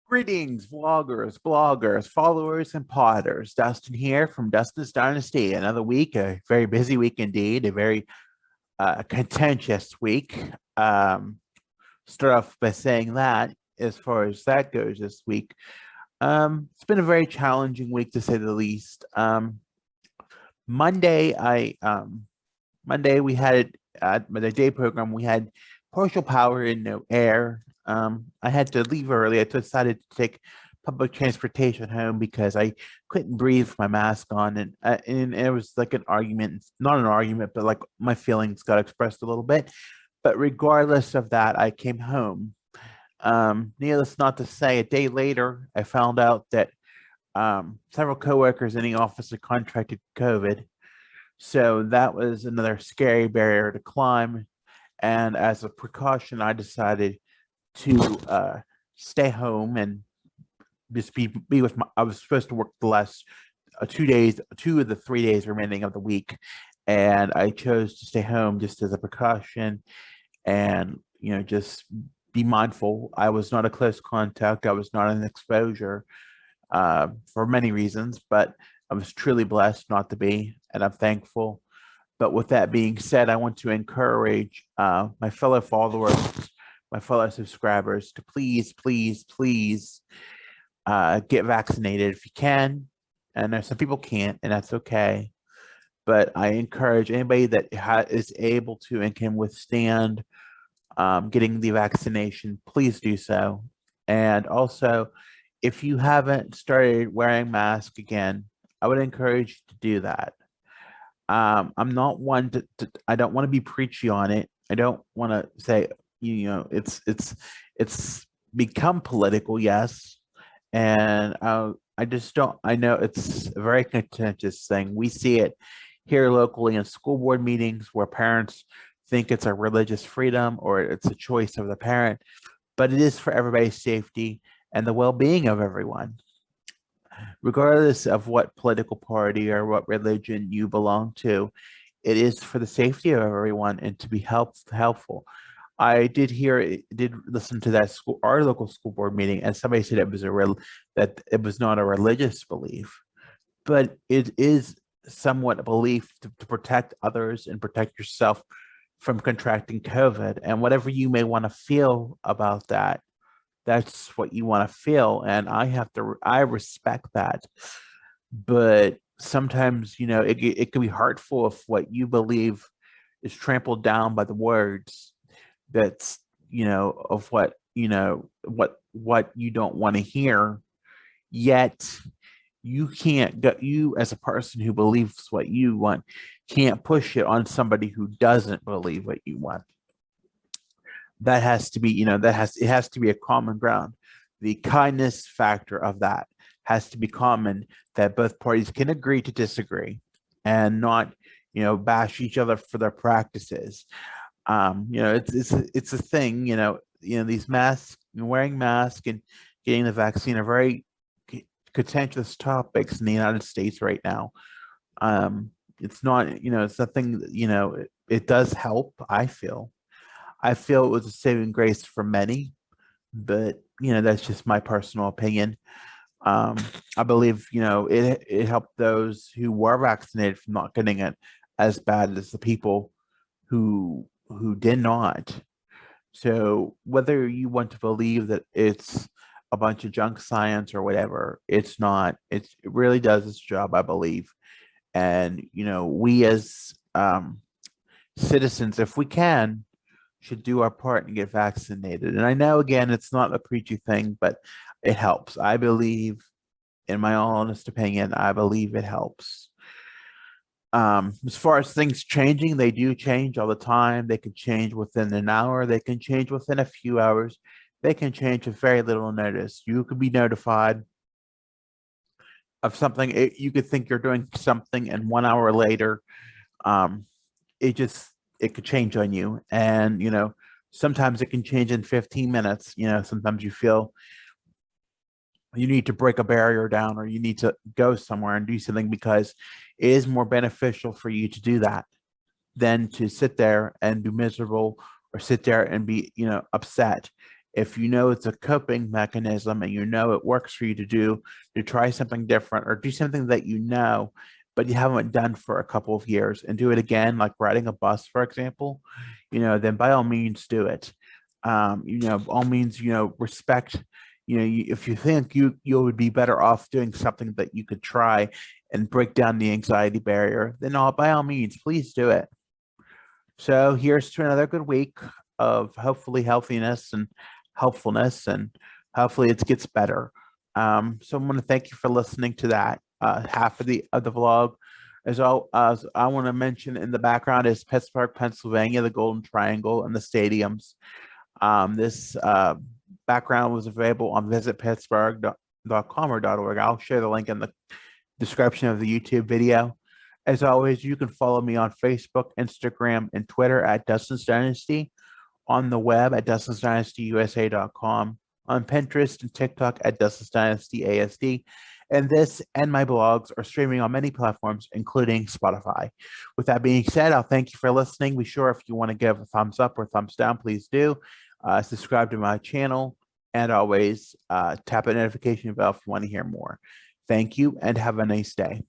Greetings, vloggers, bloggers, followers, and potters. Dustin here from Dustin's Dynasty. Another week, a very busy week indeed, a very contentious week. Um, Start off by saying that as far as that goes this week, it's been a very challenging week to say the least. Monday, Monday we had the day program. We had partial power and no air. I had to leave early. I decided to take public transportation home because I couldn't breathe with my mask on, and it was like an argument, not an argument, but like my feelings got expressed a little bit. But regardless of that, I came home. Needless not to say, a day later, I found out that several coworkers in the office had contracted COVID. So that was another scary barrier to climb. And as a precaution, I decided to stay home and just be with my. I was supposed to work the last 2 days, 2 of the 3 days remaining of the week, and I chose to stay home just as a precaution, and just be mindful. I was not a close contact. I was not an exposure for many reasons, but I was truly blessed not to be, and I'm thankful. But with that being said, I want to encourage my fellow followers, my fellow subscribers to please, please, please get vaccinated if you can. And there's some people can't, and that's okay. But I encourage anybody that is able to and can withstand getting the vaccination, please do so. And also, if you haven't started wearing masks again, I would encourage you to do that. I'm not one I don't want to be preachy on it. I don't want to say, it's become political, yes. And I just don't, I know it's a very contentious thing. We see it here locally in school board meetings where parents think it's a religious freedom or it's a choice of the parent, but it is for everybody's safety and the well-being of everyone, regardless of what political party or what religion you belong to. It is for the safety of everyone and to be helpful. I did listen to our local school board meeting, and somebody said that it was not a religious belief, but it is somewhat a belief to protect others and protect yourself from contracting COVID. And whatever you may want to feel about that, that's what you want to feel. And I respect that. But sometimes, it can be hurtful if what you believe is trampled down by the words that's, of what you don't want to hear. Yet you can't go, you as a person who believes what you want can't push it on somebody who doesn't believe what you want. That has to be, it has to be a common ground. The kindness factor of that has to be common, that both parties can agree to disagree and not, bash each other for their practices. It's a thing, these masks, wearing masks and getting the vaccine are very contentious topics in the United States right now. It's not, it's nothing, it does help, I feel it was a saving grace for many, but that's just my personal opinion. I believe it helped those who were vaccinated from not getting it as bad as the people who did not. So whether you want to believe that it's a bunch of junk science or whatever, it's not. It really does its job, I believe. And we as citizens, if we can, should do our part and get vaccinated. And I know, again, it's not a preachy thing, but it helps. I believe, in my honest opinion, I believe it helps. As far as things changing, they do change all the time. They can change within an hour. They can change within a few hours. They can change with very little notice. You could be notified of something. You could think you're doing something, and 1 hour later, um, it could change on you. And sometimes it can change in 15 minutes. Sometimes you feel you need to break a barrier down, or you need to go somewhere and do something because it is more beneficial for you to do that than to sit there and be miserable or sit there and be upset. If you know it's a coping mechanism and you know it works for you to try something different or do something that you know, but you haven't done for a couple of years and do it again, like riding a bus, for example, then by all means do it. All means, respect, if you think you would be better off doing something that you could try and break down the anxiety barrier, then by all means, please do it. So here's to another good week of hopefully healthiness and helpfulness, and hopefully it gets better. So I want to thank you for listening to that half of the vlog. As I want to mention in the background is Pittsburgh, Pennsylvania, the Golden Triangle, and the stadiums. This background was available on visitpittsburgh.com or .org. I'll share the link in the description of the YouTube video. As always, you can follow me on Facebook, Instagram, and Twitter at Dustin's Dynasty, on the web at DustinsDynastyUSA.com, on Pinterest and TikTok at Dustin's Dynasty ASD, and this and my blogs are streaming on many platforms, including Spotify. With that being said, I'll thank you for listening. Be sure if you want to give a thumbs up or thumbs down, please do. Subscribe to my channel, and always tap the notification bell if you want to hear more. Thank you, and have a nice day.